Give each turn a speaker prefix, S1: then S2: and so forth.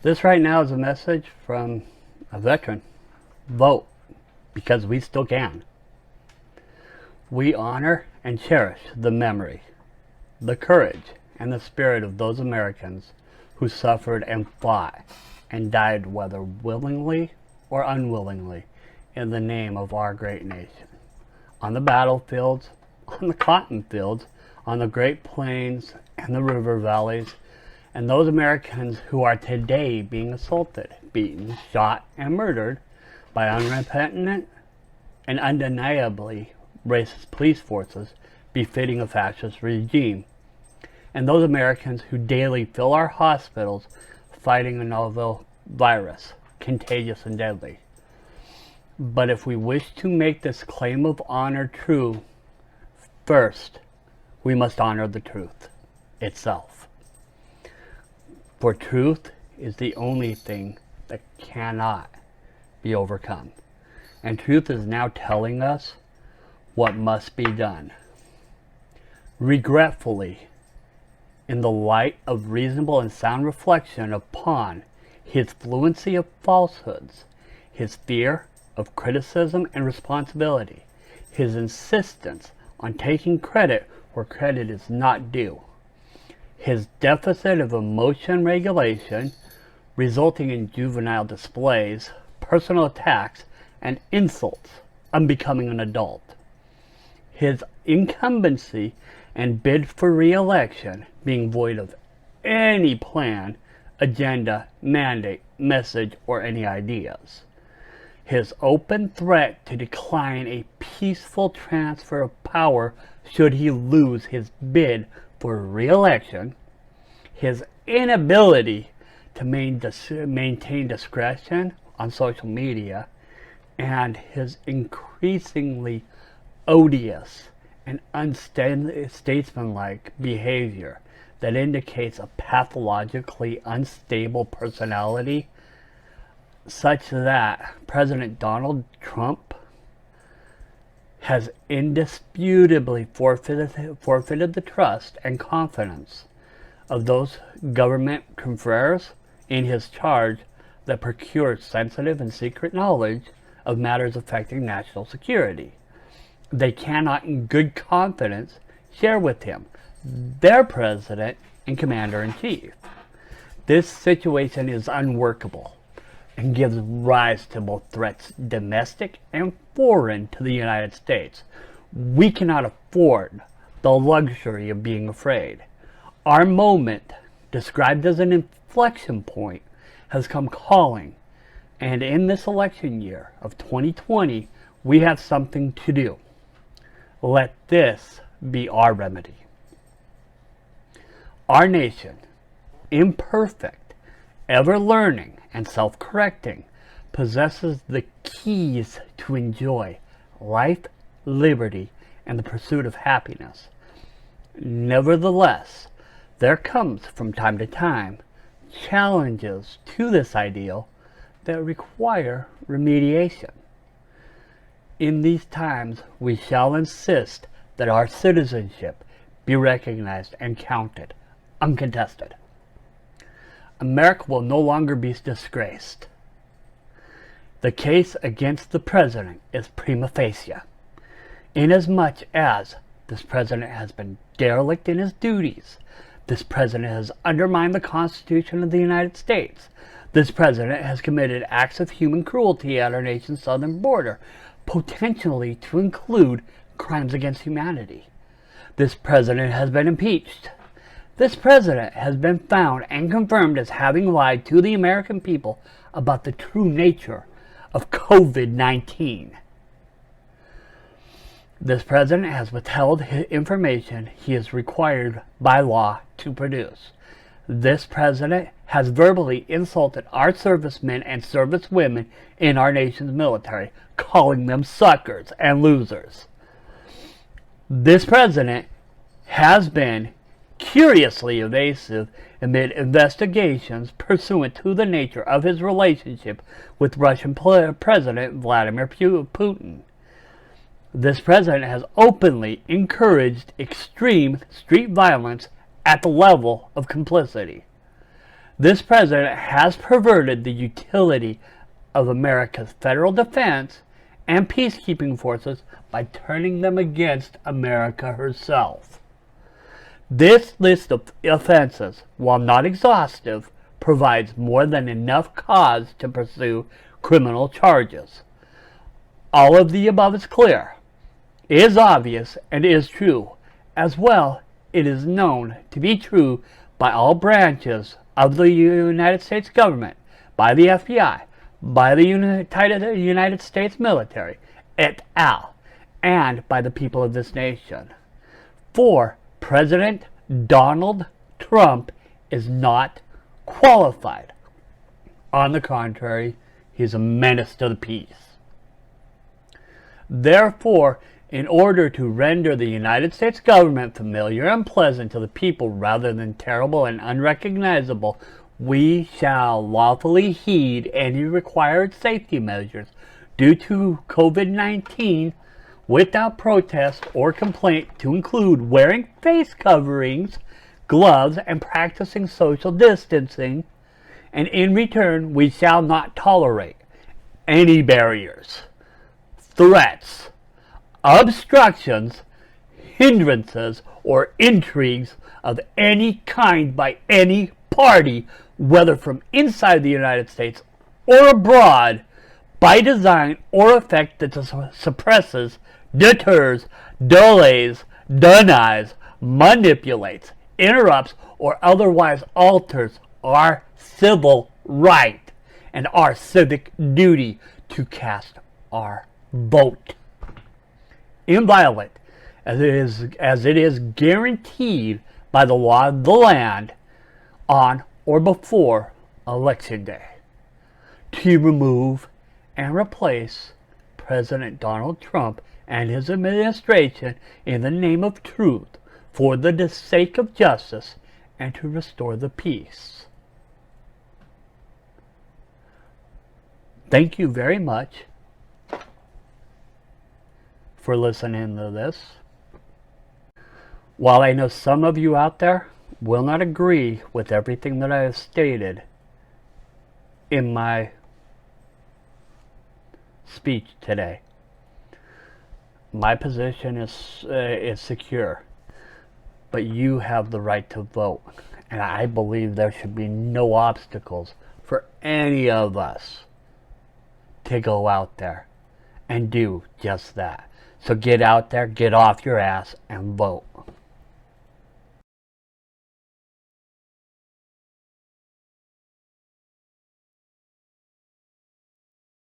S1: This right now is a message from a veteran. Vote, because we still can. We honor and cherish the memory, the courage, and the spirit of those Americans who suffered and fought and died, whether willingly or unwillingly, in the name of our great nation. On the battlefields, on the cotton fields, on the Great Plains and the river valleys, and those Americans who are today being assaulted, beaten, shot, and murdered by unrepentant and undeniably racist police forces befitting a fascist regime, and those Americans who daily fill our hospitals fighting a novel virus, contagious and deadly. But if we wish to make this claim of honor true, first, we must honor the truth itself. For truth is the only thing that cannot be overcome. And truth is now telling us what must be done. Regretfully, in the light of reasonable and sound reflection upon his fluency of falsehoods, his fear of criticism and responsibility, his insistence on taking credit where credit is not due, his deficit of emotion regulation resulting in juvenile displays, personal attacks, and insults on becoming an adult, his incumbency and bid for re-election being void of any plan, agenda, mandate, message, or any ideas, his open threat to decline a peaceful transfer of power should he lose his bid for re-election, his inability to maintain discretion on social media, and his increasingly odious and unstatesmanlike behavior that indicates a pathologically unstable personality, such that President Donald Trump has indisputably forfeited the trust and confidence of those government confreres in his charge that procure sensitive and secret knowledge of matters affecting national security. They cannot in good confidence share with him, their president and commander-in-chief. This situation is unworkable and gives rise to both threats domestic and foreign to the United States. We cannot afford the luxury of being afraid. Our moment, described as an inflection point, has come calling, and in this election year of 2020, we have something to do. Let this be our remedy. Our nation, imperfect, ever learning, and self-correcting, possesses the keys to enjoy life, liberty, and the pursuit of happiness. Nevertheless, there comes from time to time challenges to this ideal that require remediation. In these times, we shall insist that our citizenship be recognized and counted, uncontested. America will no longer be disgraced. The case against the president is prima facie, inasmuch as this president has been derelict in his duties. This president has undermined the Constitution of the United States. This president has committed acts of human cruelty at our nation's southern border, potentially to include crimes against humanity. This president has been impeached. This president has been found and confirmed as having lied to the American people about the true nature of COVID-19. This president has withheld information he is required by law to produce. This president has verbally insulted our servicemen and servicewomen in our nation's military, calling them suckers and losers. This president has been curiously evasive amid investigations pursuant to the nature of his relationship with Russian President Vladimir Putin. This president has openly encouraged extreme street violence at the level of complicity. This president has perverted the utility of America's federal defense and peacekeeping forces by turning them against America herself. This list of offenses, while not exhaustive, provides more than enough cause to pursue criminal charges. All of the above is clear, is obvious, and is true. As well, it is known to be true by all branches of the United States government, by the FBI, by the United States military, et al., and by the people of this nation. For President Donald Trump is not qualified. On the contrary, he is a menace to the peace. Therefore, in order to render the United States government familiar and pleasant to the people rather than terrible and unrecognizable, we shall lawfully heed any required safety measures due to COVID-19 without protest or complaint, to include wearing face coverings, gloves, and practicing social distancing. And in return, we shall not tolerate any barriers, threats, obstructions, hindrances, or intrigues of any kind by any party, whether from inside the United States or abroad, by design or effect that suppresses, deters, delays, denies, manipulates, interrupts, or otherwise alters our civil right and our civic duty to cast our vote. Inviolate, as it is guaranteed by the law of the land on or before Election Day, to remove and replace President Donald Trump and his administration in the name of truth, for the sake of justice, and to restore the peace. Thank you very much for listening to this. While I know some of you out there will not agree with everything that I have stated in my speech today, my position is secure, but you have the right to vote, and I believe there should be no obstacles for any of us to go out there and do just that. So get out there, get off your ass, and vote.